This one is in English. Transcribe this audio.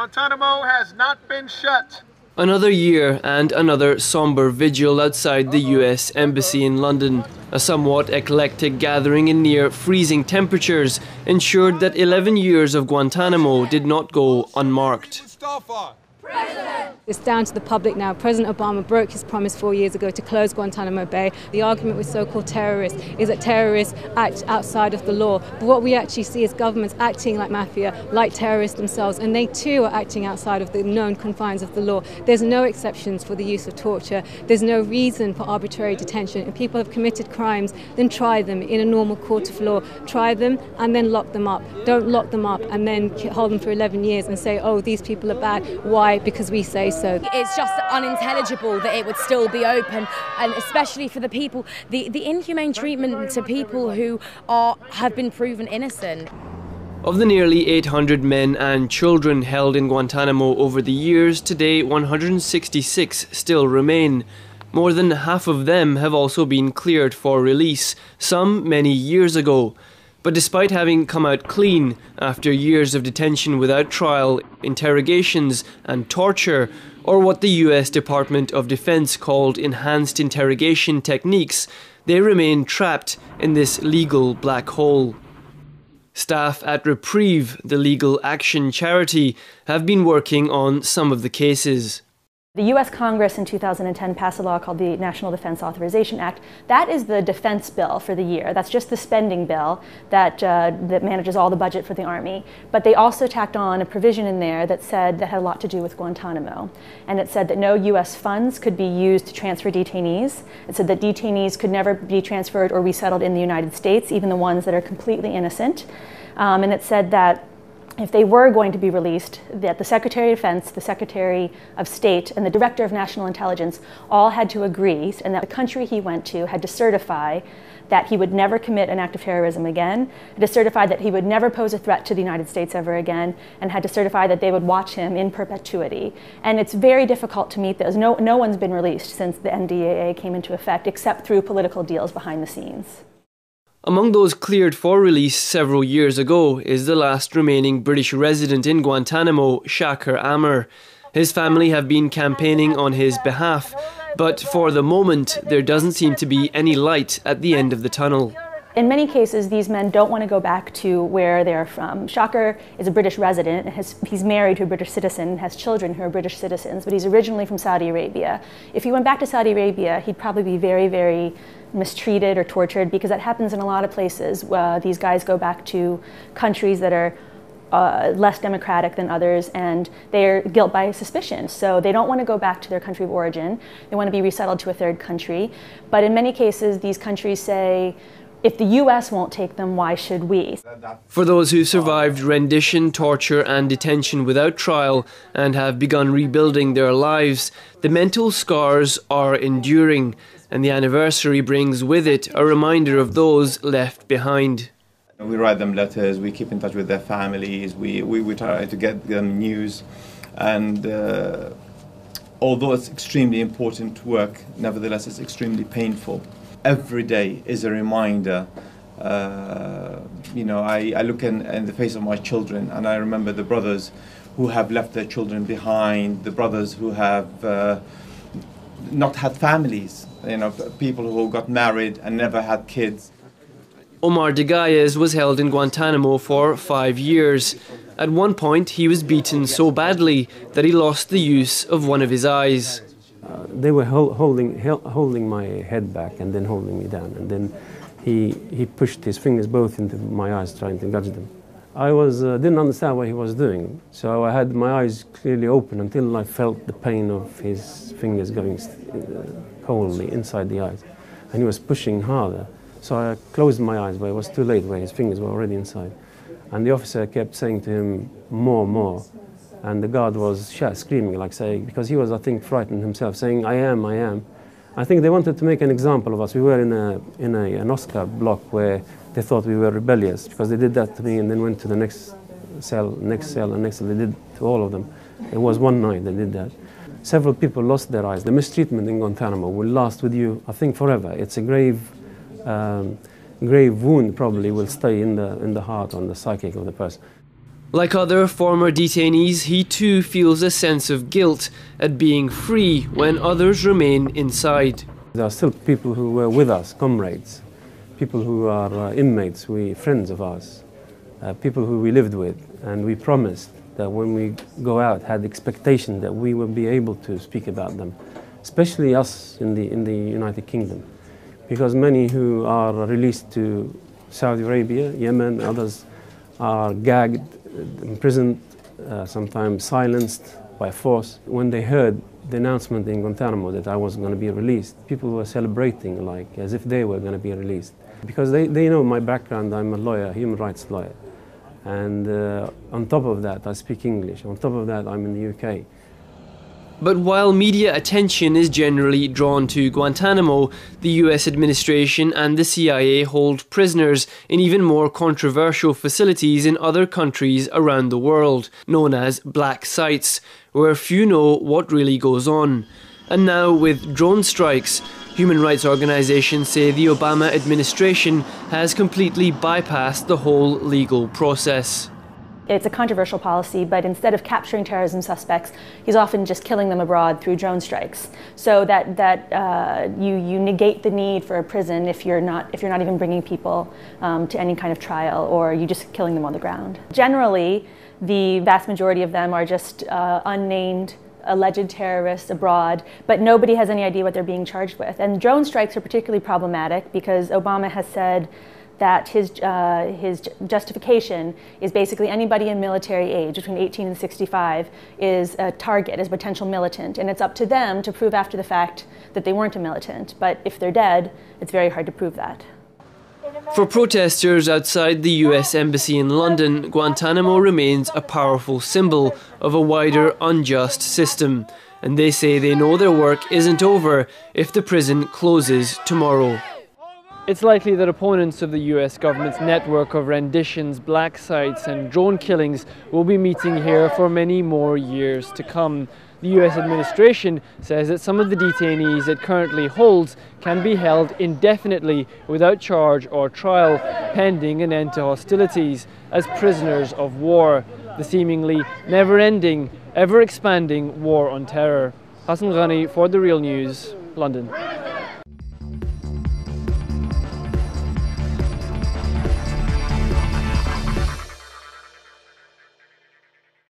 Guantanamo has not been shut. Another year and another somber vigil outside the US Embassy in London. A somewhat eclectic gathering in near freezing temperatures ensured that 11 years of Guantanamo did not go unmarked. It's down to the public now. President Obama broke his promise 4 years ago to close Guantanamo Bay. The argument with so-called terrorists is that terrorists act outside of the law. But what we actually see is governments acting like mafia, like terrorists themselves, and they too are acting outside of the known confines of the law. There's no exceptions for the use of torture. There's no reason for arbitrary detention. If people have committed crimes, then try them in a normal court of law. Try them and then lock them up. Don't lock them up and then hold them for 11 years and say, oh, these people are bad. Why? Because we say so. It's just unintelligible that it would still be open, and especially for the people, the inhumane treatment to people who have been proven innocent. Of the nearly 800 men and children held in Guantanamo over the years, today 166 still remain. More than half of them have also been cleared for release, some many years ago. But despite having come out clean after years of detention without trial, interrogations and torture, or what the US Department of Defense called enhanced interrogation techniques, they remain trapped in this legal black hole. Staff at Reprieve, the legal action charity, have been working on some of the cases. The U.S. Congress in 2010 passed a law called the National Defense Authorization Act. That is the defense bill for the year. That's just the spending bill that manages all the budget for the Army. But they also tacked on a provision in there that had a lot to do with Guantanamo. And it said that no U.S. funds could be used to transfer detainees. It said that detainees could never be transferred or resettled in the United States, even the ones that are completely innocent. And it said that if they were going to be released, that the Secretary of Defense, the Secretary of State, and the Director of National Intelligence all had to agree, and that the country he went to had to certify that he would never commit an act of terrorism again, had to certify that he would never pose a threat to the United States ever again, and had to certify that they would watch him in perpetuity. And it's very difficult to meet those. No one's been released since the NDAA came into effect, except through political deals behind the scenes. Among those cleared for release several years ago is the last remaining British resident in Guantanamo, Shaker Amer. His family have been campaigning on his behalf, but for the moment there doesn't seem to be any light at the end of the tunnel. In many cases, these men don't want to go back to where they're from. Shaker is a British resident, and he's married to a British citizen, and has children who are British citizens, but he's originally from Saudi Arabia. If he went back to Saudi Arabia, he'd probably be very, very mistreated or tortured, because that happens in a lot of places. These guys go back to countries that are less democratic than others, and they're guilt by suspicion. So they don't want to go back to their country of origin. They want to be resettled to a third country. But in many cases, these countries say, if the US won't take them, why should we? For those who survived rendition, torture and detention without trial and have begun rebuilding their lives, the mental scars are enduring, and the anniversary brings with it a reminder of those left behind. We write them letters, we keep in touch with their families, we try to get them news, and although it's extremely important work, nevertheless it's extremely painful. Every day is a reminder. I look in the face of my children, and I remember the brothers who have left their children behind, the brothers who have not had families, people who got married and never had kids. Omar Degayes was held in Guantanamo for 5 years. At one point, he was beaten so badly that he lost the use of one of his eyes. They were holding my head back and then holding me down, and then he pushed his fingers both into my eyes, trying to gouge them. I didn't understand what he was doing, so I had my eyes clearly open until I felt the pain of his fingers going coldly inside the eyes, and he was pushing harder. So I closed my eyes, but it was too late, where his fingers were already inside. And the officer kept saying to him, more, more. And the guard was screaming, because he was, I think, frightened himself, saying, I am, I am. I think they wanted to make an example of us. We were in an Oscar block where they thought we were rebellious, because they did that to me and then went to the next cell, and next cell. They did to all of them. It was one night they did that. Several people lost their eyes. The mistreatment in Guantanamo will last with you, I think, forever. It's a grave wound, probably will stay in the heart or in the psyche of the person. Like other former detainees, he too feels a sense of guilt at being free when others remain inside. There are still people who were with us, comrades, people who are inmates, friends of ours, people who we lived with, and we promised that when we go out, had the expectation that we will be able to speak about them, especially us in the United Kingdom, because many who are released to Saudi Arabia, Yemen, others are gagged, imprisoned, sometimes silenced by force. When they heard the announcement in Guantanamo that I was going to be released, people were celebrating like as if they were going to be released. Because they know my background, I'm a lawyer, human rights lawyer. And on top of that, I speak English. On top of that, I'm in the UK. But while media attention is generally drawn to Guantanamo, the US administration and the CIA hold prisoners in even more controversial facilities in other countries around the world, known as black sites, where few know what really goes on. And now with drone strikes, human rights organisations say the Obama administration has completely bypassed the whole legal process. It's a controversial policy, but instead of capturing terrorism suspects, he's often just killing them abroad through drone strikes. So that you negate the need for a prison if you're not even bringing people to any kind of trial, or you're just killing them on the ground. Generally, the vast majority of them are just unnamed alleged terrorists abroad, but nobody has any idea what they're being charged with. And drone strikes are particularly problematic because Obama has said that his justification is basically anybody in military age between 18 and 65 is a target, is a potential militant, and it's up to them to prove after the fact that they weren't a militant. But if they're dead, it's very hard to prove that. For protesters outside the US Embassy in London, Guantanamo remains a powerful symbol of a wider unjust system, and they say they know their work isn't over if the prison closes tomorrow. It's likely that opponents of the US government's network of renditions, black sites and drone killings will be meeting here for many more years to come. The US administration says that some of the detainees it currently holds can be held indefinitely without charge or trial, pending an end to hostilities, as prisoners of war, the seemingly never-ending, ever-expanding war on terror. Hassan Ghani for The Real News, London.